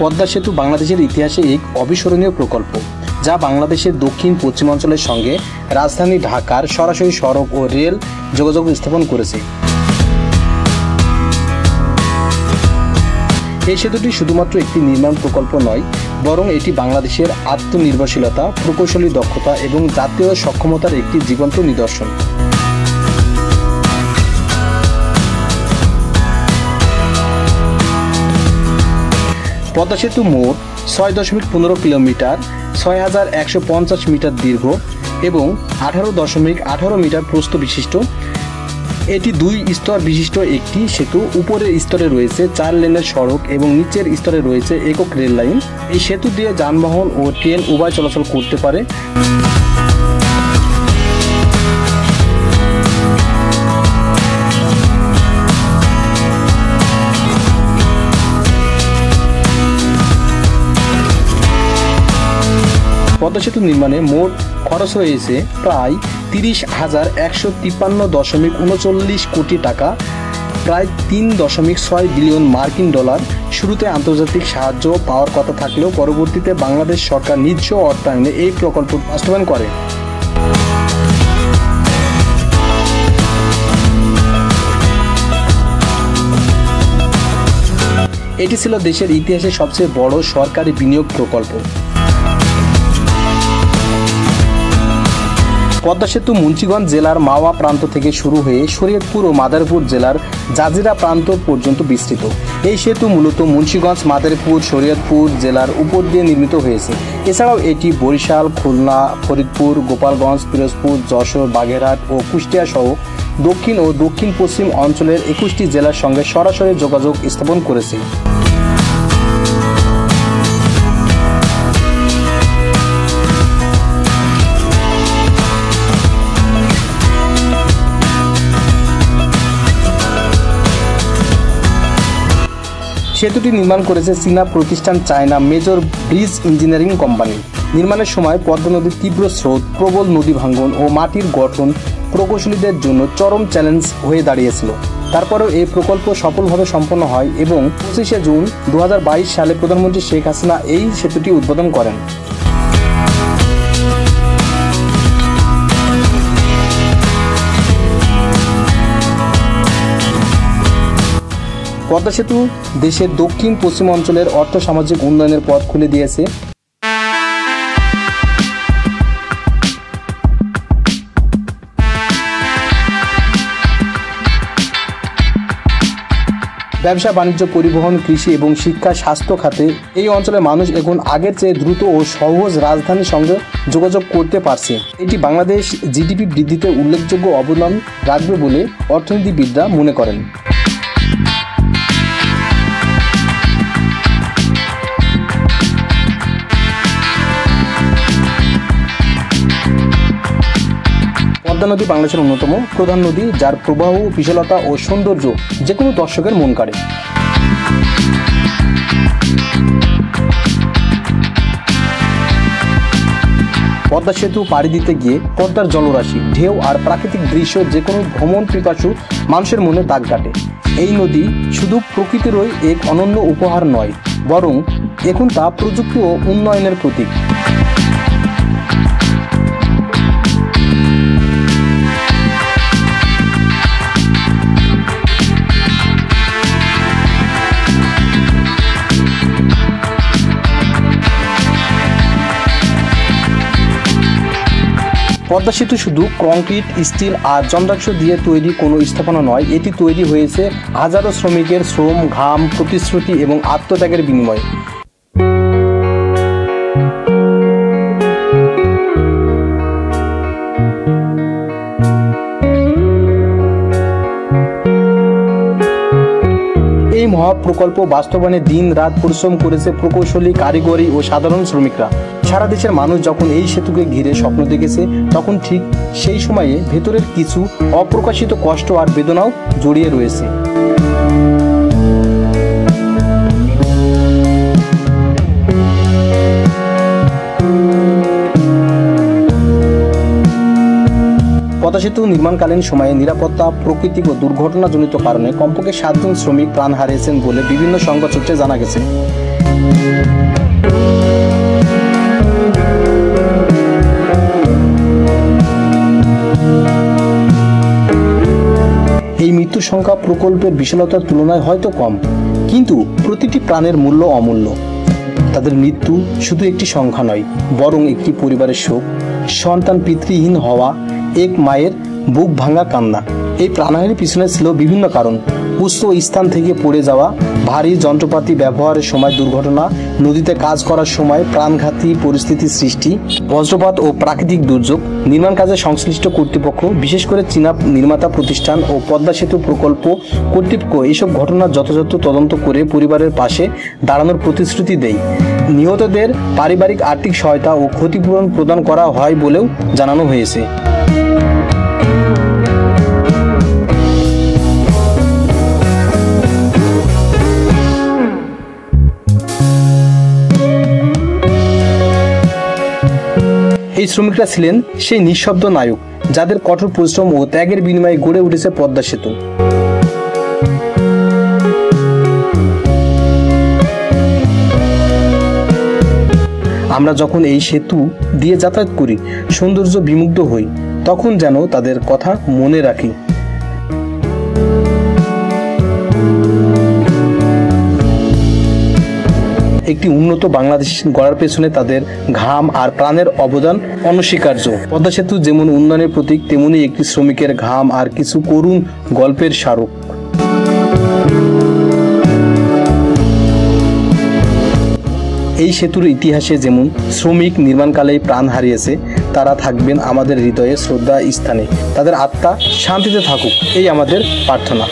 পদ্মা সেতু বাংলাদেশের ইতিহাসে এক অবিস্মরণীয় প্রকল্প, যা বাংলাদেশের দক্ষিণ পশ্চিমাঞ্চলের সঙ্গে রাজধানী ঢাকার সরাসরি সড়ক ও রেল যোগাযোগ স্থাপন করেছে। এই সেতুটি শুধুমাত্র একটি নির্মাণ প্রকল্প নয়, বরং এটি বাংলাদেশের আত্মনির্ভরশীলতা, প্রকৌশলী দক্ষতা এবং জাতীয় সক্ষমতার একটি জীবন্ত নিদর্শন। পদ্মা সেতু মোট 6.15 কিলোমিটার, 6,150 মিটার দীর্ঘ এবং 18.18 মিটার প্রস্থ বিশিষ্ট। এটি 2 স্তর বিশিষ্ট একটি সেতু। উপরের স্তরে রয়েছে 4 লেনের সড়ক এবং নিচের স্তরে রয়েছে একক রেল লাইন। এই সেতু দিয়ে যানবাহন ও ট্রেন উভয় চলাচল করতে পারে। পদ্মা সেতু নির্মাণে মোট খরচ হয়েছে প্রায় 30,153.39 কোটি টাকা, প্রায় 3.6 বিলিয়ন মার্কিন ডলার। শুরুতে আন্তর্জাতিক সাহায্য পাওয়ার কথা থাকলেও পরবর্তীতে বাংলাদেশ সরকার নিজ অর্থায়নে এই প্রকল্প বাস্তবায়ন করে। এটি ছিল দেশের ইতিহাসে সবচেয়ে বড় সরকারি বিনিয়োগ প্রকল্প। পদ্মা সেতু মুন্সিগঞ্জ জেলার মাওয়া প্রান্ত থেকে শুরু হয়ে শরীয়তপুর ও মাদারীপুর জেলার জাজিরা প্রান্ত পর্যন্ত বিস্তৃত। এই সেতু মূলত মুন্সিগঞ্জ, মাদারীপুর, শরীয়তপুর জেলার উপর দিয়ে নির্মিত হয়েছে। এছাড়াও এটি বরিশাল, খুলনা, ফরিদপুর, গোপালগঞ্জ, পিরোজপুর, যশোর, বাগেরহাট ও কুষ্টিয়া সহ দক্ষিণ ও দক্ষিণ পশ্চিম অঞ্চলের 21টি জেলার সঙ্গে সরাসরি যোগাযোগ স্থাপন করেছে। সেতুটি নির্মাণ করেছে চীনা প্রতিষ্ঠান China major bridge engineering company. নির্মাণের সময় পদ্মা নদীর তীব্র স্রোত, প্রবল নদী ভাঙ্গন ও মাটির গঠন প্রকৌশলীদের জন্য চরম চ্যালেঞ্জ হয়ে দাঁড়িয়েছিল। তারপরেও এই প্রকল্প সফলভাবে সম্পন্ন হয় এবং 25শে জুন 2022 সালে প্রধানমন্ত্রী শেখ হাসিনা এই সেতুটি উদ্বোধন করেন। পদ্মা সেতু দেশের দক্ষিণ পশ্চিম অঞ্চলের অর্থ সামাজিক উন্নয়নের পথ খুলে দিয়েছে। ব্যবসা, বাণিজ্য, পরিবহন, কৃষি এবং শিক্ষা, স্বাস্থ্য খাতে এই অঞ্চলের মানুষ এখন আগের চেয়ে দ্রুত ও সহজ রাজধানীর সঙ্গে যোগাযোগ করতে পারছে। এটি বাংলাদেশ জিডিপি বৃদ্ধিতে উল্লেখযোগ্য অবদান রাখবে বলে অর্থনীতিবিদরা মনে করেন। পদ্মা নদী বাংলাদেশের অন্যতম প্রধান নদী, যার প্রবাহ, বিশালতা ও সৌন্দর্য যে কোনো দর্শকের মন কাড়ে। পদ্মা সেতু পাড়ি দিতে গিয়ে পদ্মার জলরাশি, ঢেউ আর প্রাকৃতিক দৃশ্য যে কোনো ভ্রমণ পিপাসু মানুষের মনে দাগ কাটে। এই নদী শুধু প্রকৃতিরই এক অনন্য উপহার নয়, বরং এখন তা প্রযুক্তি ও উন্নয়নের প্রতীক। পদ্মা সেতু শুধু কংক্রিট, স্টিল আর যন্ত্রাংশ দিয়ে তৈরি কোনো স্থাপনা নয়, এটি তৈরি হয়েছে হাজারো শ্রমিকের শ্রম, ঘাম, প্রতিশ্রুতি এবং আত্মত্যাগের বিনিময়ে। এই মহাপ্রকল্প বাস্তবায়নে দিন রাত পরিশ্রম করেছে প্রকৌশলী, কারিগরি ও সাধারণ শ্রমিকরা। সারা দেশের মানুষ যখন এই সেতুকে ঘিরে স্বপ্ন দেখেছে, তখন ঠিক সেই সময়ে ভেতরের কিছু অপ্রকাশিত কষ্ট আর বেদনাও জড়িয়ে রয়েছে। পদ্মা সেতু নির্মাণকালীন সময়ে নিরাপত্তা, প্রাকৃতিক ও দুর্ঘটনাজনিত কারণে কমপক্ষে 7 জন শ্রমিক প্রাণ হারিয়েছেন বলে বিভিন্ন সংবাদ সূত্রে জানা গেছে। এই মৃত্যু সংখ্যা প্রকল্পের বিশালতার তুলনায় হয়তো কম, কিন্তু প্রতিটি প্রাণের মূল্য অমূল্য। তাদের মৃত্যু শুধু একটি সংখ্যা নয়, বরং একটি পরিবারের শোক, সন্তান পিতৃহীন হওয়া, এক মায়ের বুক ভাঙা কান্না। এই প্রাণহানির পিছনে ছিল বিভিন্ন কারণ: উচ্চ স্থান থেকে পড়ে যাওয়া, ভারী যন্ত্রপাতি ব্যবহারের সময় দুর্ঘটনা, নদীতে কাজ করার সময় প্রাণঘাতী পরিস্থিতির সৃষ্টি, বজ্রপাত ও প্রাকৃতিক দুর্যোগ। নির্মাণ কাজে সংশ্লিষ্ট কর্তৃপক্ষ, বিশেষ করে চীনা নির্মাতা প্রতিষ্ঠান ও পদ্মা সেতু প্রকল্প কর্তৃপক্ষ এসব ঘটনার যথাযথ তদন্ত করে পরিবারের পাশে দাঁড়ানোর প্রতিশ্রুতি দেয়। নিহতদের পারিবারিক আর্থিক সহায়তা ও ক্ষতিপূরণ প্রদান করা হয় বলেও জানানো হয়েছে। এই শ্রমিকরা ছিলেন সেই নিঃশব্দ নায়ক, যাদের কঠোর পরিশ্রম ও ত্যাগের বিনিময়ে গড়ে উঠেছে পদ্মা সেতু। আমরা যখন এই সেতু দিয়ে যাতায়াত করি, সৌন্দর্য বিমুগ্ধ হই, তখন যেন তাদের কথা মনে রাখি। একটি উন্নত বাংলাদেশ গড়ার পেছনে তাদের ঘাম আর প্রাণের অবদান অনস্বীকার্য। পদ্মা সেতু যেমন উন্নয়নের প্রতীক, তেমনি একটি শ্রমিকের ঘাম আর কিছু করুণ গল্পের স্মারক। এই সেতুর ইতিহাসে যেমন শ্রমিক নির্মাণকালে প্রাণ হারিয়েছে, তারা থাকবেন আমাদের হৃদয়ে শ্রদ্ধা স্থানে। তাদের আত্মা শান্তিতে থাকুক, এই আমাদের প্রার্থনা।